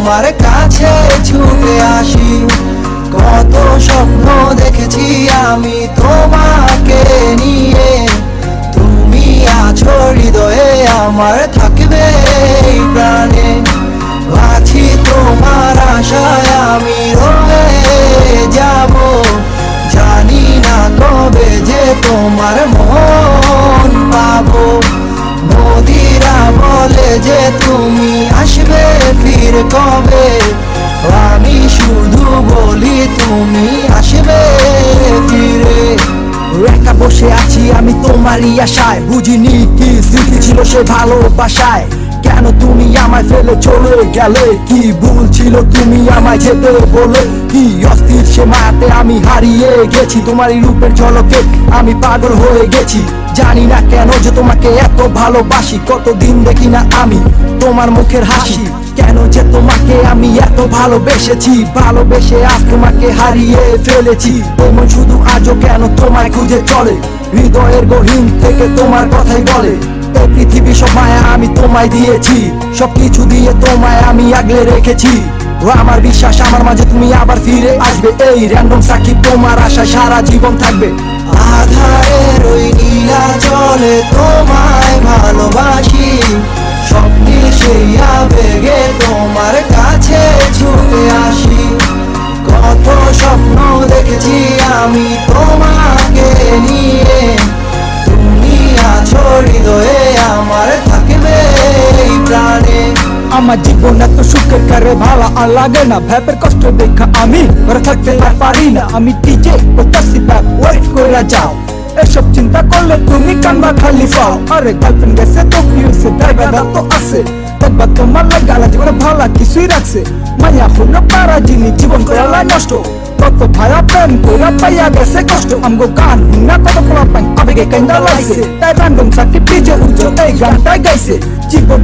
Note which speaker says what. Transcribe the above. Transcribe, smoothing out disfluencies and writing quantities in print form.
Speaker 1: তোমার কাছে ছুটে আসি। কত স্বপ্ন দেখেছি আমি তোমাকে নিয়ে, তুমি আছো হৃদয়ে আমার, থাকবে এই প্রাণে। আছি তোমার আশায় আমি রয়ে যাব, জানি না কবে যে তোমার মন পাবো। নদীরা বলে যে তুমি আসবে ফির কবে, আমি শুধু বলি তুমি আসবে ফিরে। একা বসে আছি আমি তোমারই আশায়, বুঝিনি কি স্মৃতি ছিল সে ভালোবাসায়। কেন তুমি আমায় ফেলে চলে গেলে, কি ভুল ছিল তুমি আমায় যেতে বলে। কি অস্থির সে মায়াতে আমি হারিয়ে গেছি, তোমারই রূপের ঝলকে আমি পাগল হয়ে গেছি। জানি না কেন যে তোমাকে এত ভালোবাসি, কতদিন দেখি না আমি তোমার মুখের হাসি। কেন যে তোমাকে আমি এত ভালোবেসেছি, ভালোবেসে আজ তোমাকে হারিয়ে ফেলেছি। এমন শুধু আজও কেন তোমায় খুঁজে চলে, হৃদয়ের গহীন থেকে তোমার কথাই বলে। এই পৃথিবী সব মায়া আমি তোমায় দিয়েছি, সবকিছু দিয়ে তোমায় আমি আগলে রেখেছি। ও আমার বিশ্বাস আমার মাঝে তুমি আবার ফিরে আসবে, এই র্যান্ডম সাক্ষী তোমার আশা সারা জীবন থাকবে। আধারের ওই নীলা জলে তোমায় ভালোবাসি, স্বপ্নের সেই আবেগে তোমার কাছে ছুটে আসি। কত স্বপ্ন দেখেছি আমি তোমাকে নিয়ে, তুমি আছো হৃদয়ে আমার, থাকবে এই প্রাণে।
Speaker 2: আমার জীবন এত সুখের কারে ভালো আর লাগে না, ভ্যাপের কষ্ট দেখা আমি ঘরে থাকতে আর পারি না। আমি টিজে করতেছি ব্যাপ, ওয়েট করে যাও। এসব চিন্তা করলে তুমি কান্না খালি পাও। আরে গার্লফ্রেন্ড গেছে তো কি হয়েছে, ড্রাইভাররা তো আছে, দেখবা তোমার লাগালা জীবনে ভালো কিছুই রাখছে। মায়া হলো পারা জিনিস জীবন করালা নষ্ট, কত ভায়া প্রেম কইরা পাইয়া গেছে কষ্ট। আমগো গান না কত পোলা পাই আবেগে কান্দা লাইছে, তাই র্যান্ডম সাকিব ডিজে উজ্জ্বল এই গানটাই গাইছে। জীবন